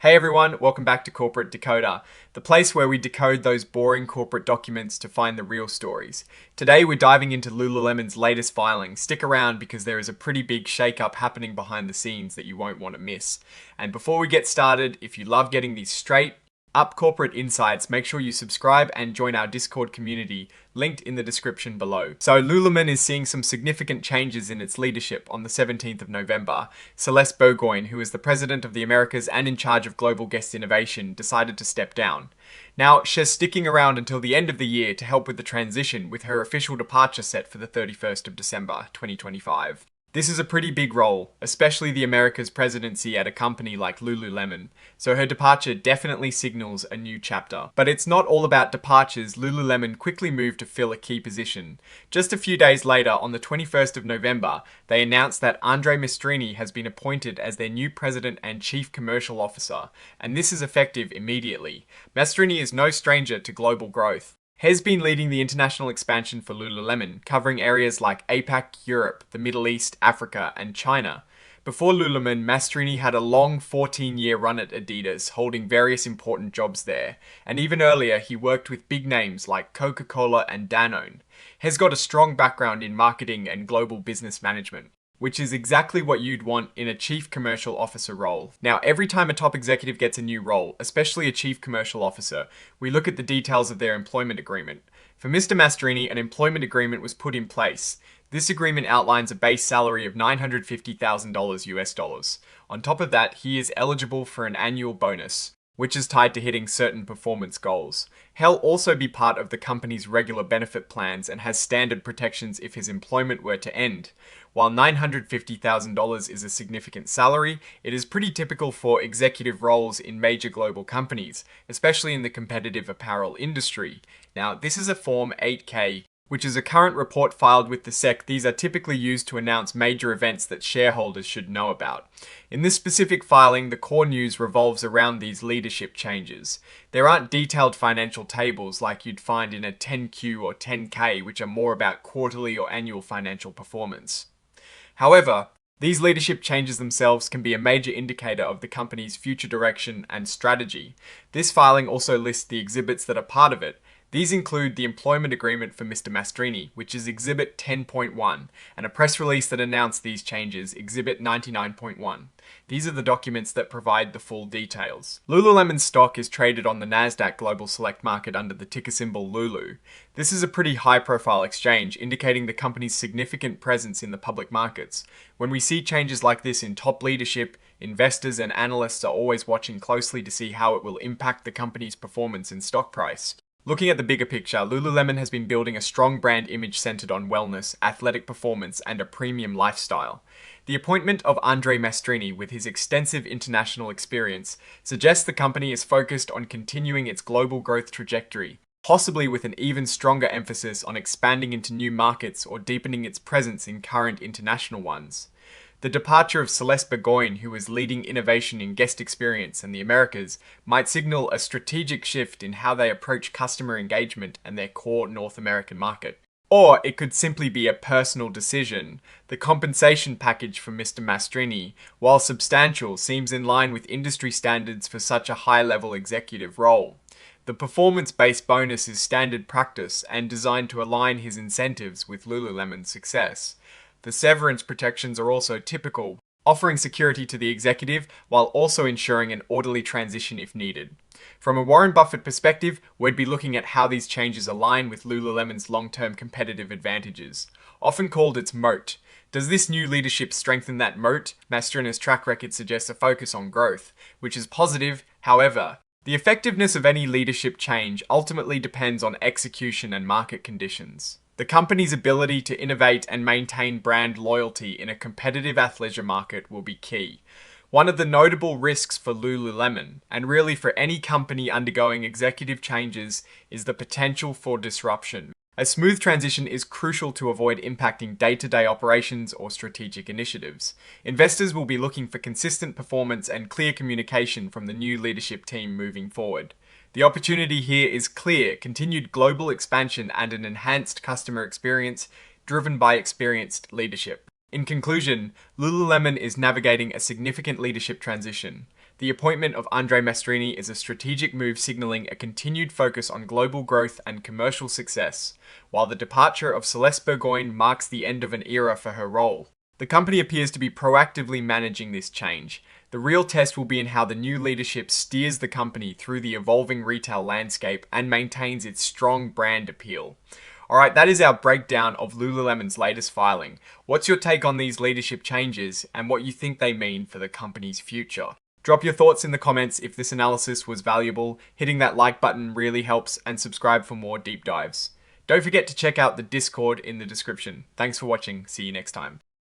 Hey everyone, welcome back to Corporate Decoder, the place where we decode those boring corporate documents to find the real stories. Today we're diving into Lululemon's latest filing. Stick around because there is a pretty big shake-up happening behind the scenes that you won't want to miss. And before we get started, if you love getting these straight up corporate insights, make sure you subscribe and join our Discord community, linked in the description below. So Lululemon is seeing some significant changes in its leadership on the 17th of November. Celeste Burgoyne, who is the president of the Americas and in charge of global guest innovation, decided to step down. Now, she's sticking around until the end of the year to help with the transition, with her official departure set for the 31st of December 2025. This is a pretty big role, especially the Americas presidency at a company like Lululemon, so her departure definitely signals a new chapter. But it's not all about departures. Lululemon quickly moved to fill a key position. Just a few days later, on the 21st of November, they announced that Andre Mastrini has been appointed as their new president and chief commercial officer, and this is effective immediately. Mastrini is no stranger to global growth. He's been leading the international expansion for Lululemon, covering areas like APAC, Europe, the Middle East, Africa, and China. Before Lululemon, Mastrini had a long 14-year run at Adidas, holding various important jobs there. And even earlier, he worked with big names like Coca-Cola and Danone. He's got a strong background in marketing and global business management, which is exactly what you'd want in a chief commercial officer role. Now, every time a top executive gets a new role, especially a chief commercial officer, we look at the details of their employment agreement. For Mr. Mastrini, an employment agreement was put in place. This agreement outlines a base salary of $950,000 US dollars. On top of that, he is eligible for an annual bonus, which is tied to hitting certain performance goals. He'll also be part of the company's regular benefit plans and has standard protections if his employment were to end. While $950,000 is a significant salary, it is pretty typical for executive roles in major global companies, especially in the competitive apparel industry. Now, this is a Form 8K, which is a current report filed with the SEC. These are typically used to announce major events that shareholders should know about. In this specific filing, the core news revolves around these leadership changes. There aren't detailed financial tables like you'd find in a 10Q or 10K, which are more about quarterly or annual financial performance. However, these leadership changes themselves can be a major indicator of the company's future direction and strategy. This filing also lists the exhibits that are part of it. These include the employment agreement for Mr. Mastrini, which is Exhibit 10.1, and a press release that announced these changes, Exhibit 99.1. These are the documents that provide the full details. Lululemon stock is traded on the Nasdaq Global Select Market under the ticker symbol LULU. This is a pretty high-profile exchange, indicating the company's significant presence in the public markets. When we see changes like this in top leadership, investors and analysts are always watching closely to see how it will impact the company's performance and stock price. Looking at the bigger picture, Lululemon has been building a strong brand image centered on wellness, athletic performance, and a premium lifestyle. The appointment of Andre Mastrini, with his extensive international experience, suggests the company is focused on continuing its global growth trajectory, possibly with an even stronger emphasis on expanding into new markets or deepening its presence in current international ones. The departure of Celeste Burgoyne, who was leading innovation in guest experience in the Americas, might signal a strategic shift in how they approach customer engagement and their core North American market. Or it could simply be a personal decision. The compensation package for Mr. Mastrini, while substantial, seems in line with industry standards for such a high-level executive role. The performance-based bonus is standard practice and designed to align his incentives with Lululemon's success. The severance protections are also typical, offering security to the executive while also ensuring an orderly transition if needed. From a Warren Buffett perspective, we'd be looking at how these changes align with Lululemon's long-term competitive advantages, often called its moat. Does this new leadership strengthen that moat? Mastrini's track record suggests a focus on growth, which is positive. However, the effectiveness of any leadership change ultimately depends on execution and market conditions. The company's ability to innovate and maintain brand loyalty in a competitive athleisure market will be key. One of the notable risks for Lululemon, and really for any company undergoing executive changes, is the potential for disruption. A smooth transition is crucial to avoid impacting day-to-day operations or strategic initiatives. Investors will be looking for consistent performance and clear communication from the new leadership team moving forward. The opportunity here is clear: continued global expansion and an enhanced customer experience driven by experienced leadership. In conclusion, Lululemon is navigating a significant leadership transition. The appointment of Andre Mastrini is a strategic move signaling a continued focus on global growth and commercial success, while the departure of Celeste Burgoyne marks the end of an era for her role. The company appears to be proactively managing this change. The real test will be in how the new leadership steers the company through the evolving retail landscape and maintains its strong brand appeal. Alright, that is our breakdown of Lululemon's latest filing. What's your take on these leadership changes and what you think they mean for the company's future? Drop your thoughts in the comments if this analysis was valuable. Hitting that like button really helps, and subscribe for more deep dives. Don't forget to check out the Discord in the description. Thanks for watching. See you next time.